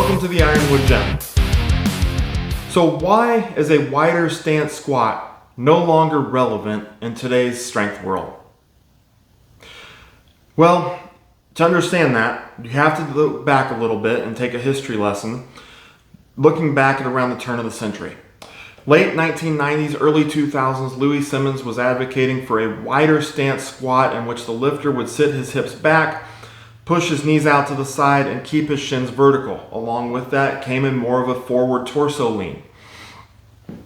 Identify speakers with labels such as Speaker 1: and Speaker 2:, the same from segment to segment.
Speaker 1: Welcome to the Ironwood Gym. So why is a wider stance squat no longer relevant in today's strength world? Well, to understand that, you have to look back a little bit and take a history lesson, looking back at around the turn of the century. Late 1990s, early 2000s, Louis Simmons was advocating for a wider stance squat in which the lifter would sit his hips back, push his knees out to the side, and keep his shins vertical. Along with that came in more of a forward torso lean.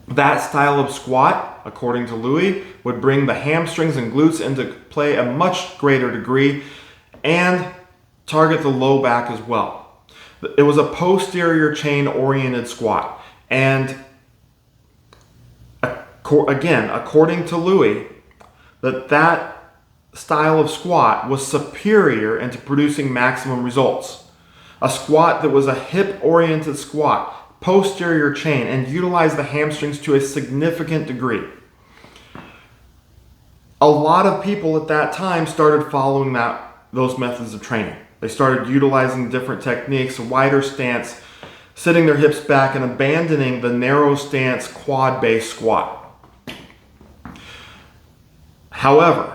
Speaker 1: That style of squat, according to Louis, would bring the hamstrings and glutes into play a much greater degree and target the low back as well. It was a posterior chain oriented squat, and again, according to Louis, that style of squat was superior into producing maximum results. A squat that was a hip-oriented squat, posterior chain, and utilized the hamstrings to a significant degree. A lot of people at that time started following those methods of training. They started utilizing different techniques, a wider stance, sitting their hips back, and abandoning the narrow stance quad-based squat. However,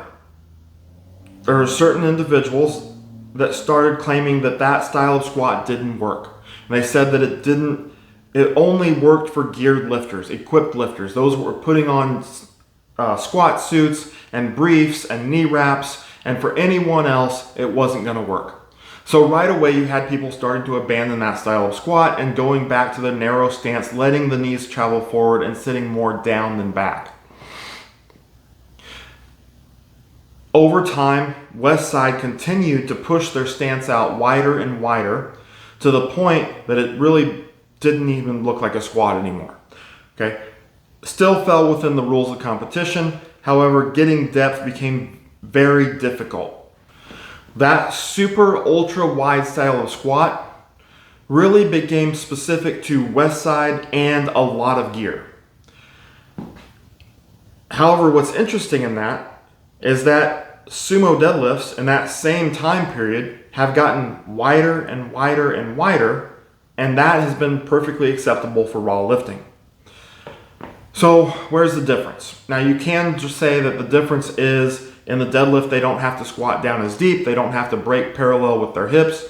Speaker 1: there are certain individuals that started claiming that style of squat didn't work. And they said that it only worked for geared lifters, equipped lifters, those who were putting on squat suits and briefs and knee wraps, and for anyone else, it wasn't going to work. So right away, you had people starting to abandon that style of squat and going back to the narrow stance, letting the knees travel forward and sitting more down than back. Over time, West Side continued to push their stance out wider and wider to the point that it really didn't even look like a squat anymore. Okay, still fell within the rules of competition. However, getting depth became very difficult. That super ultra wide style of squat really became specific to West Side and a lot of gear. However, what's interesting in that is that sumo deadlifts in that same time period have gotten wider and wider and wider, and that has been perfectly acceptable for raw lifting. So where's the difference? Now you can just say that the difference is in the deadlift they don't have to squat down as deep, they don't have to break parallel with their hips,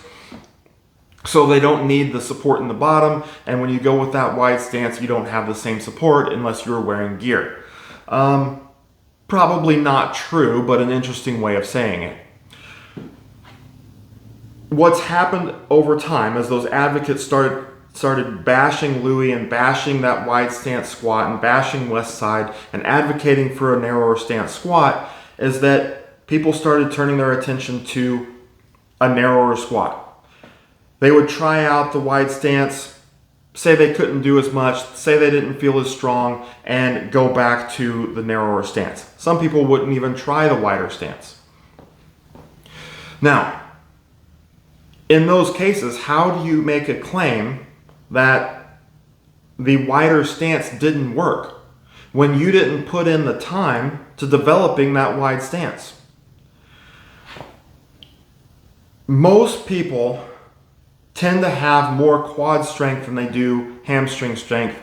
Speaker 1: so they don't need the support in the bottom, and when you go with that wide stance you don't have the same support unless you're wearing gear. Probably not true, but an interesting way of saying it. What's happened over time as those advocates started bashing Louis and bashing that wide stance squat and bashing West Side and advocating for a narrower stance squat is that people started turning their attention to a narrower squat. They would try out the wide stance, say they couldn't do as much, say they didn't feel as strong, and go back to the narrower stance. Some people wouldn't even try the wider stance. Now, in those cases, how do you make a claim that the wider stance didn't work when you didn't put in the time to developing that wide stance? Most people tend to have more quad strength than they do hamstring strength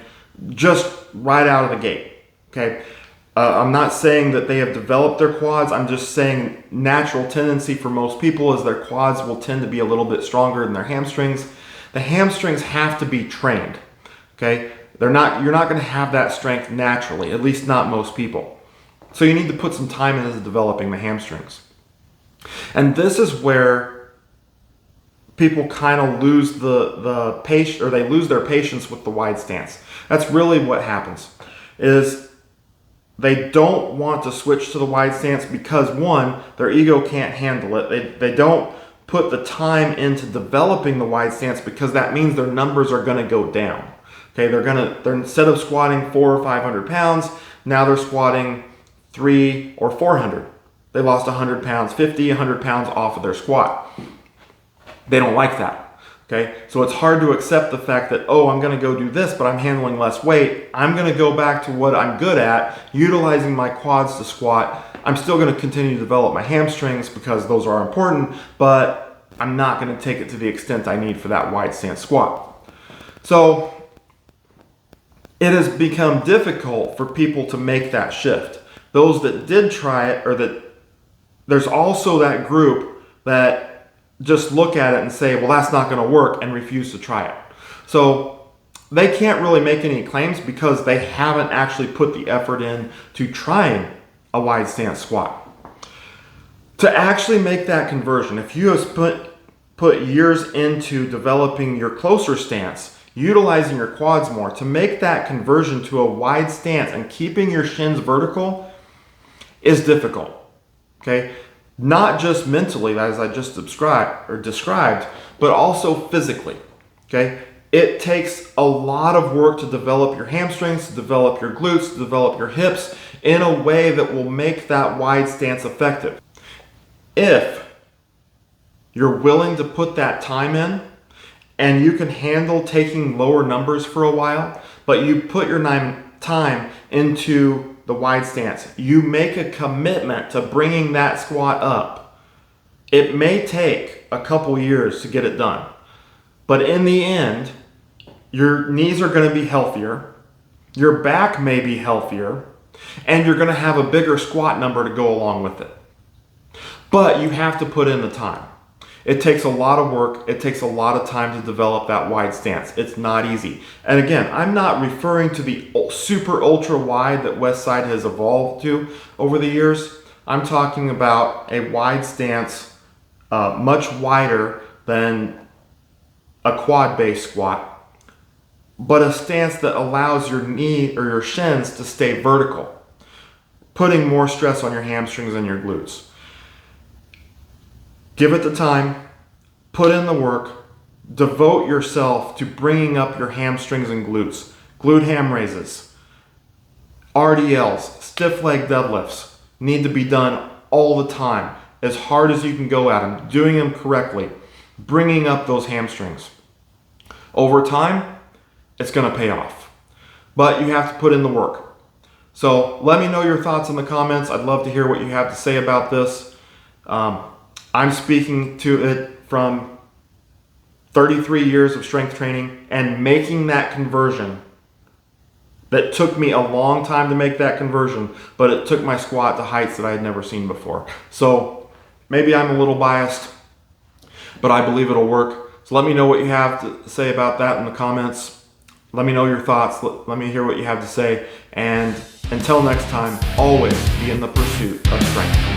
Speaker 1: just right out of the gate. Okay, I'm not saying that they have developed their quads. I'm just saying natural tendency for most people is their quads will tend to be a little bit stronger than their hamstrings. The hamstrings have to be trained. Okay, you're not going to have that strength naturally, at least not most people. So you need to put some time into developing the hamstrings. And this is where people kind of lose the patience, or they lose their patience with the wide stance. That's really what happens, is they don't want to switch to the wide stance because, one, their ego can't handle it. They don't put the time into developing the wide stance because that means their numbers are going to go down. Okay, they're instead of squatting 400 or 500 pounds, now they're squatting 300 or 400. They lost 100 pounds, 50, 100 pounds off of their squat. They don't like that. Okay, so it's hard to accept the fact that, oh, I'm going to go do this, but I'm handling less weight. I'm going to go back to what I'm good at, utilizing my quads to squat. I'm still going to continue to develop my hamstrings because those are important, but I'm not going to take it to the extent I need for that wide stance squat. So it has become difficult for people to make that shift. Those that did try it, or that there's also that group that just look at it and say, well, that's not going to work, and refuse to try it. So they can't really make any claims because they haven't actually put the effort in to trying a wide stance squat. To actually make that conversion, if you have put years into developing your closer stance, utilizing your quads more, to make that conversion to a wide stance and keeping your shins vertical is difficult. Okay? Not just mentally, as I just described, but also physically. Okay? It takes a lot of work to develop your hamstrings, to develop your glutes, to develop your hips in a way that will make that wide stance effective. If you're willing to put that time in, and you can handle taking lower numbers for a while, but you put your time into the wide stance, you make a commitment to bringing that squat up. It may take a couple years to get it done, but in the end, your knees are going to be healthier, your back may be healthier, and you're going to have a bigger squat number to go along with it. But you have to put in the time. It takes a lot of work. It takes a lot of time to develop that wide stance. It's not easy. And again, I'm not referring to the super ultra wide that Westside has evolved to over the years. I'm talking about a wide stance, much wider than a quad-based squat, but a stance that allows your knee or your shins to stay vertical, putting more stress on your hamstrings and your glutes. Give it the time, put in the work, devote yourself to bringing up your hamstrings and glutes. Glute ham raises, RDLs, stiff leg deadlifts need to be done all the time, as hard as you can go at them, doing them correctly, bringing up those hamstrings. Over time, it's going to pay off, but you have to put in the work. So let me know your thoughts in the comments. I'd love to hear what you have to say about this. I'm speaking to it from 33 years of strength training and making that conversion. That took me a long time to make that conversion, but it took my squat to heights that I had never seen before. So maybe I'm a little biased, but I believe it'll work. So let me know what you have to say about that in the comments. Let me know your thoughts. Let me hear what you have to say. And until next time, always be in the pursuit of strength.